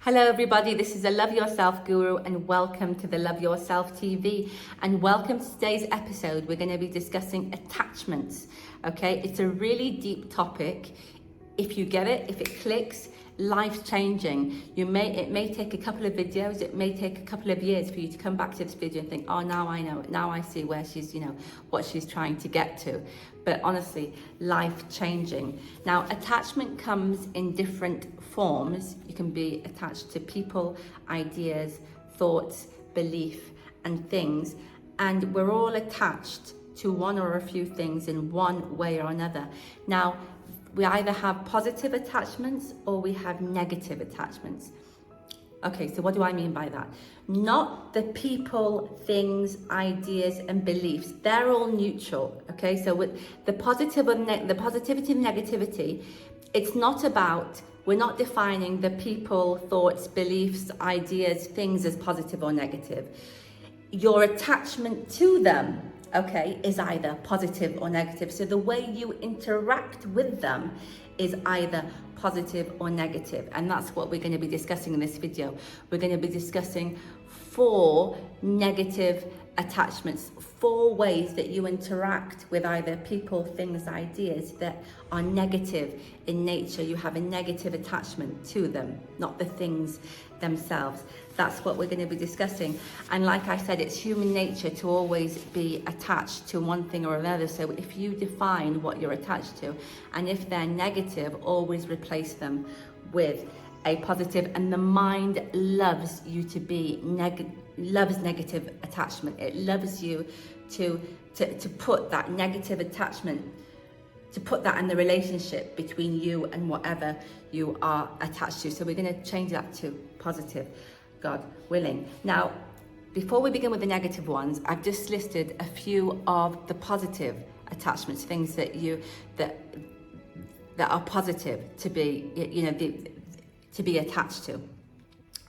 Hello everybody, this is the Love Yourself Guru and welcome to the Love Yourself TV and welcome to today's episode. We're going to be discussing attachments, okay? It's a really deep topic. If you get it, if it clicks, life-changing. It may take a couple of videos, it may take a couple of years for you to come back to this video and think, oh, now I know, now I see where she's, what she's trying to get to. But honestly, life-changing. Now, attachment comes in different forms. You can be attached to people, ideas, thoughts, belief, and things. And we're all attached to one or a few things in one way or another. Now, we either have positive attachments or we have negative attachments. Okay, so what do I mean by that? Not the people, things, ideas, and beliefs. They're all neutral, okay? So with the positive and the positivity and negativity, it's not about, we're not defining the people, thoughts, beliefs, ideas, things as positive or negative. Your attachment to them, okay, is either positive or negative. So the way you interact with them is either positive or negative. And that's what we're going to be discussing in this video. We're going to be discussing 4 negative attachments, 4 ways that you interact with either people, things, ideas that are negative in nature. You have a negative attachment to them, not the things themselves. That's what we're going to be discussing. And like I said, it's human nature to always be attached to one thing or another. So if you define what you're attached to, and if they're negative, always replace them with a positive. And the mind loves you to be loves negative attachment. It loves you to put that negative attachment, to put that in the relationship between you and whatever you are attached to. So we're going to change that to positive, God willing. Now, before we begin with the negative ones, I've just listed a few of the positive attachments, things that that are positive to be, to be attached to.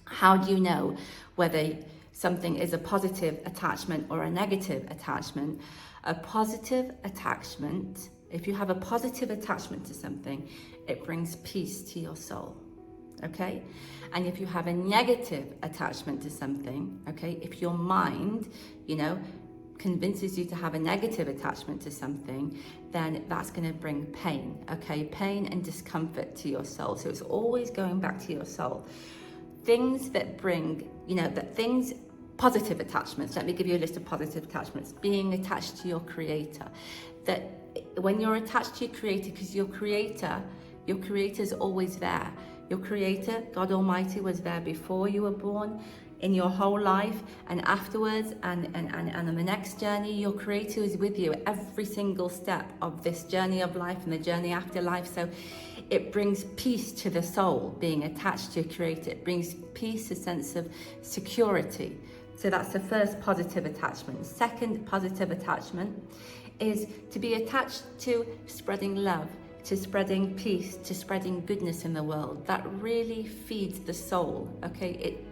How do you know whether something is a positive attachment or a negative attachment? A positive attachment, if you have a positive attachment to something, it brings peace to your soul, okay? And if you have a negative attachment to something, okay, if your mind, convinces you to have a negative attachment to something, then that's going to bring pain, okay? Pain and discomfort to your soul. So it's always going back to your soul. Things that bring, positive attachments. Let me give you a list of positive attachments. Being attached to your creator. That when you're attached to your creator, because your creator's always there. Your creator, God Almighty, was there before you were born, in your whole life, and afterwards, and on the next journey. Your creator is with you every single step of this journey of life and the journey after life. So it brings peace to the soul, being attached to your creator. It brings peace, a sense of security. So that's the first positive attachment. Second positive attachment is to be attached to spreading love, to spreading peace, to spreading goodness in the world. That really feeds the soul, okay? It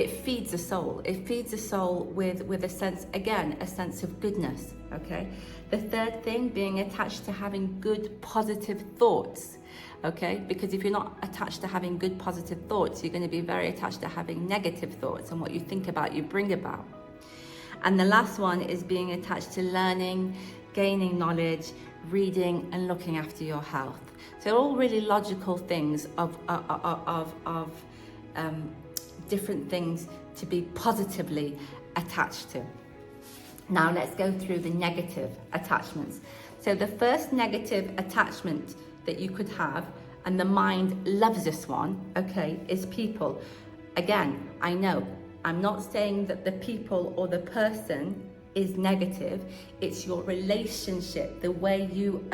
feeds the soul. It feeds the soul with a sense, again, a sense of goodness, okay? The third thing, being attached to having good, positive thoughts, okay? Because if you're not attached to having good, positive thoughts, you're going to be very attached to having negative thoughts, and what you think about, you bring about. And the last one is being attached to learning, gaining knowledge, reading, and looking after your health. So all really logical things of different things to be positively attached to. Now let's go through the negative attachments. So the first negative attachment that you could have, and the mind loves this one, okay, is people. Again, I know, I'm not saying that the people or the person is negative. It's your relationship, the way you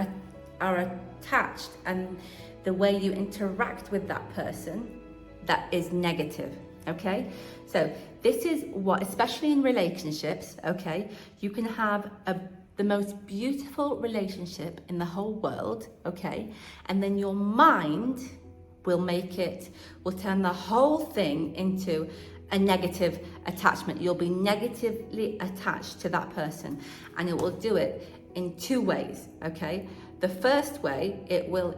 are attached and the way you interact with that person, that is negative, okay? So this is what, especially in relationships, okay, you can have the most beautiful relationship in the whole world, okay? And then your mind will turn the whole thing into a negative attachment. You'll be negatively attached to that person, and it will do it in 2 ways, okay? The first way,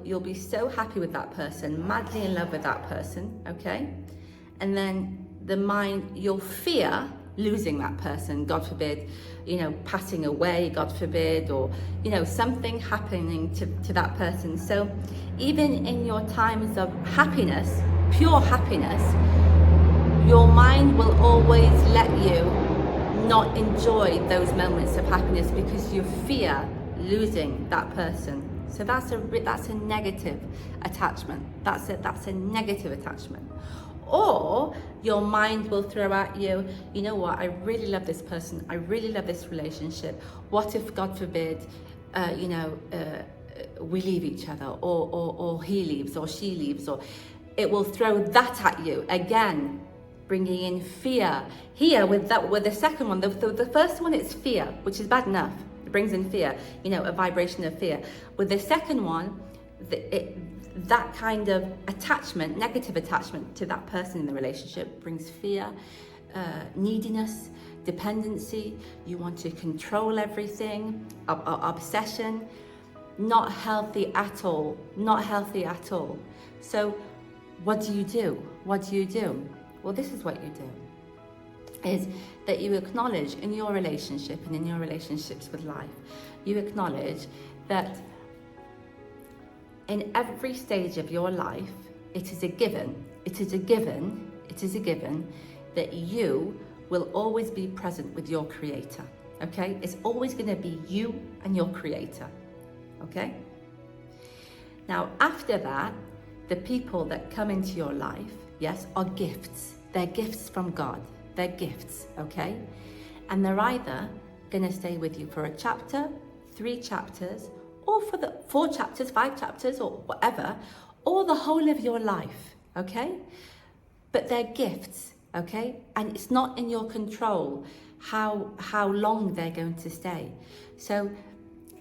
you'll be so happy with that person, madly in love with that person, okay? And then you'll fear losing that person, God forbid, passing away, God forbid, or, something happening to that person. So even in your times of happiness, pure happiness, your mind will always let you not enjoy those moments of happiness because you fear losing that person. So that's a negative attachment. That's a negative attachment. Or your mind will throw at you, you know what, I really love this person, I really love this relationship. What if, God forbid, we leave each other, or he leaves, or she leaves, or it will throw that at you again, bringing in fear. Here with the second one, the first one is fear, which is bad enough. It brings in fear, a vibration of fear. With the second one, that kind of attachment, negative attachment to that person in the relationship brings fear, neediness, dependency. You want to control everything, obsession. Not healthy at all. Not healthy at all. So what do you do? What do you do? Well, this is what you do, is that you acknowledge in your relationship and in your relationships with life, you acknowledge that in every stage of your life, it is a given that you will always be present with your creator, okay? It's always gonna be you and your creator, okay? Now, after that, the people that come into your life, yes, are gifts. They're gifts from God. They're gifts, okay? And they're either gonna stay with you for a chapter, 3 chapters, or for the 4 chapters, 5 chapters, or whatever, or the whole of your life, okay? But they're gifts, okay? And it's not in your control how long they're going to stay. So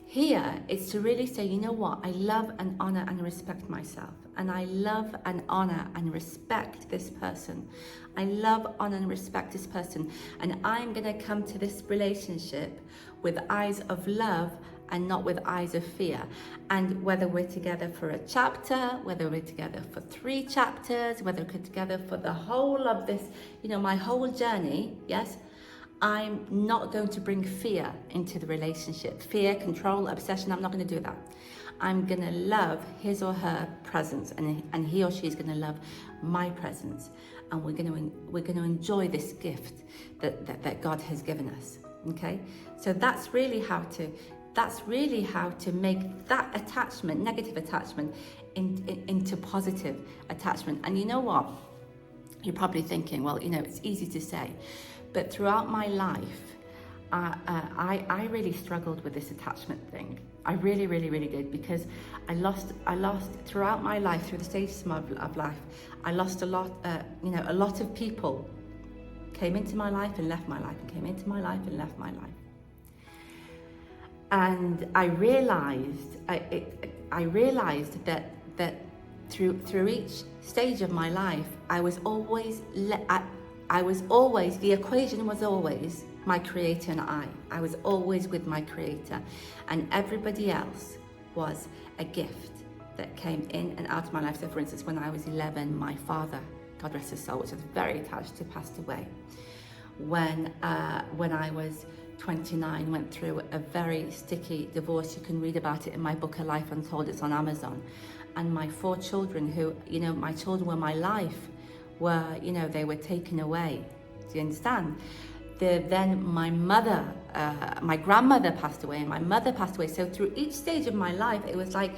here, it's to really say, you know what? I love and honor and respect myself. And I love and honor and respect this person. I love, honor and respect this person. And I'm gonna come to this relationship with eyes of love and not with eyes of fear. And whether we're together for a chapter, whether we're together for 3 chapters, whether we're together for the whole of this, my whole journey, yes, I'm not going to bring fear into the relationship. Fear, control, obsession, I'm not going to do that. I'm going to love his or her presence, and he or she is going to love my presence. And we're going to enjoy this gift that God has given us. Okay? So that's really how to make that attachment, negative attachment, into positive attachment. And you know what? You're probably thinking, well, it's easy to say. But throughout my life, I really struggled with this attachment thing. I really, really, really did, because I lost throughout my life, through the stages of life, I lost a lot. A lot of people came into my life and left my life, and came into my life and left my life. And I realized that through each stage of my life, the equation was always my creator and I. I was always with my creator, and everybody else was a gift that came in and out of my life. So for instance, when I was 11, my father, God rest his soul, which was very attached to, passed away. When I was 29, went through a very sticky divorce. You can read about it in my book, A Life Untold. It's on Amazon. And my 4 children, who, my children were my life, were, they were taken away. Do you understand? Then my grandmother passed away, and my mother passed away. So through each stage of my life, it was like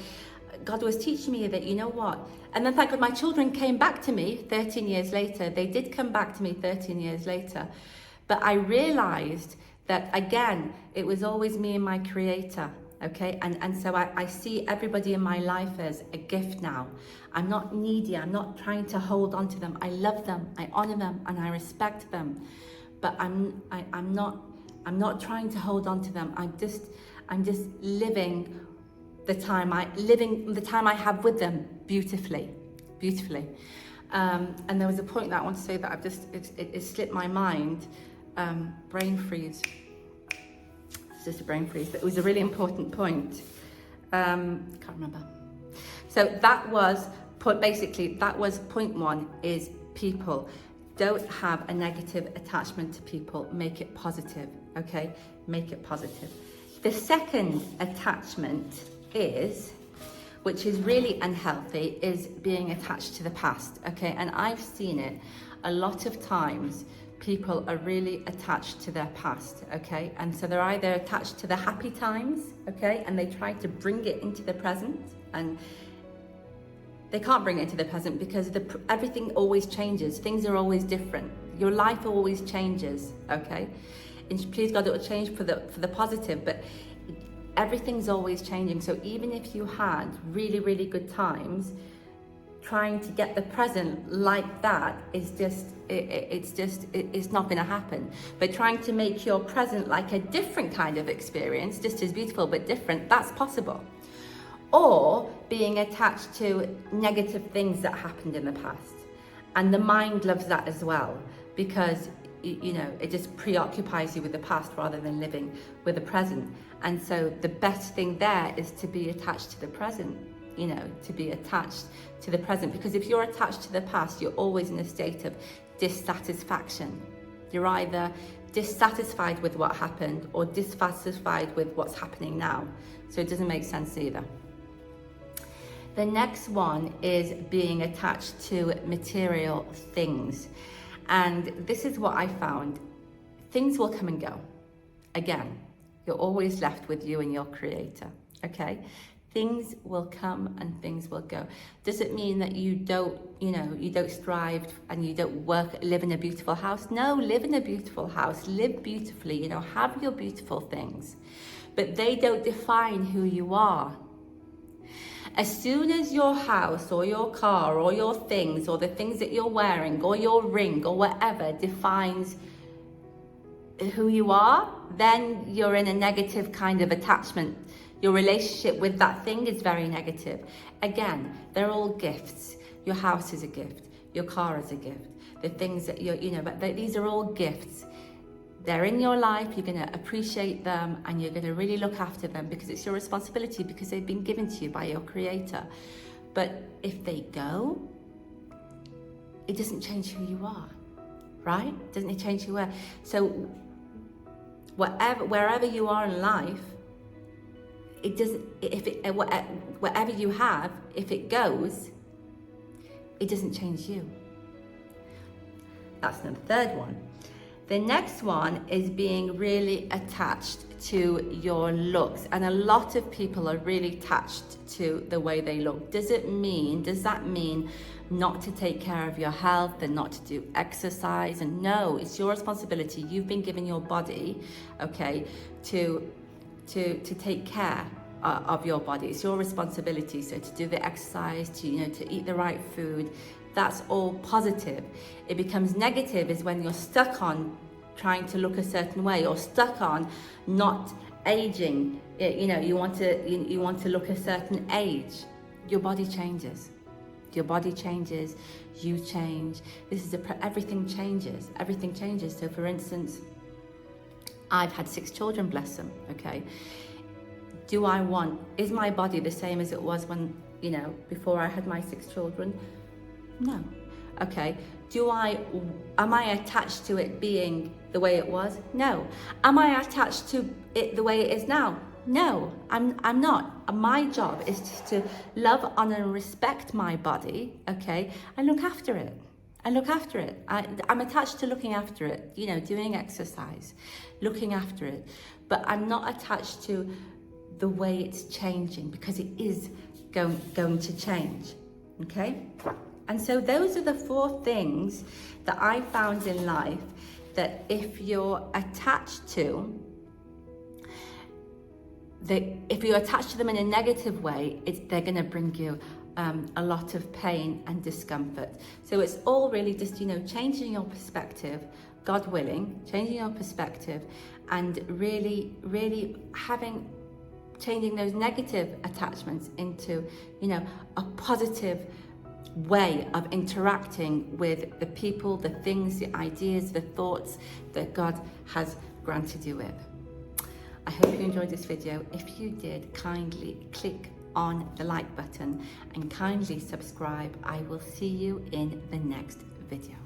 God was teaching me that, you know what? And then thank God my children came back to me 13 years later. They did come back to me 13 years later. But I realized that, again, it was always me and my creator. Okay, and so I see everybody in my life as a gift now. I'm not needy. I'm not trying to hold on to them. I love them. I honor them, and I respect them. But I'm not trying to hold on to them. I'm just living the time I have with them beautifully. And there was a point that I want to say that it slipped my mind. Brain freeze. It's just a brain freeze, but it was a really important point. Can't remember. So that was point one, is people. Don't have a negative attachment to people, make it positive, okay? Make it positive. The second attachment is, which is really unhealthy, is being attached to the past, okay? And I've seen it a lot of times. People are really attached to their past, okay? And so they're either attached to the happy times, okay? And they try to bring it into the present, and they can't bring it into the present because everything always changes. Things are always different. Your life always changes, okay? And please God, it will change for the positive, but everything's always changing. So even if you had really, really good times, trying to get the present like that is it's not going to happen. But trying to make your present like a different kind of experience, just as beautiful but different, that's possible. Or being attached to negative things that happened in the past. And the mind loves that as well, because it just preoccupies you with the past rather than living with the present. And so the best thing there is to be attached to the present, to be attached to the present. Because if you're attached to the past, you're always in a state of dissatisfaction. You're either dissatisfied with what happened or dissatisfied with what's happening now. So it doesn't make sense either. The next one is being attached to material things. And this is what I found. Things will come and go. Again, you're always left with you and your creator, okay? Things will come and things will go. Does it mean that you don't strive and you don't live in a beautiful house? No, live in a beautiful house, live beautifully, have your beautiful things. But they don't define who you are. As soon as your house or your car or your things or the things that you're wearing or your ring or whatever defines who you are, then you're in a negative kind of attachment. Your relationship with that thing is very negative. Again, they're all gifts. Your house is a gift. Your car is a gift. The things that these are all gifts. They're in your life, you're going to appreciate them and you're going to really look after them because it's your responsibility, because they've been given to you by your creator. But if they go, it doesn't change who you are, right? Doesn't it change who you are? So wherever you are in life, it doesn't, whatever you have, if it goes, it doesn't change you. That's the third one. The next one is being really attached to your looks. And a lot of people are really attached to the way they look. Does that mean not to take care of your health and not to do exercise? And no, it's your responsibility. You've been given your body, okay, to take care of your body. It's your responsibility. So to do the exercise, to eat the right food, that's all positive. It becomes negative is when you're stuck on trying to look a certain way or stuck on not aging. You want to look a certain age. Your body changes. Your body changes. You change. Everything changes. Everything changes. So, for instance, I've had 6 children, bless them. Okay. Is my body the same as it was when before I had my 6 children? No. Okay. Am I attached to it being the way it was? No. Am I attached to it the way it is now? No, I'm not. My job is just to love, honor, and respect my body, okay, and look after it. I'm attached to looking after it, doing exercise, looking after it. But I'm not attached to the way it's changing, because it is going to change, okay? And so those are the 4 things that I found in life that if you're attached to, if you're attached to them in a negative way, they're going to bring you a lot of pain and discomfort. So it's all really just, changing your perspective, God willing, changing your perspective, and really, really changing those negative attachments into, a positive way of interacting with the people, the things, the ideas, the thoughts that God has granted you with. I hope you enjoyed this video. If you did, kindly click on the like button and kindly subscribe. I will see you in the next video.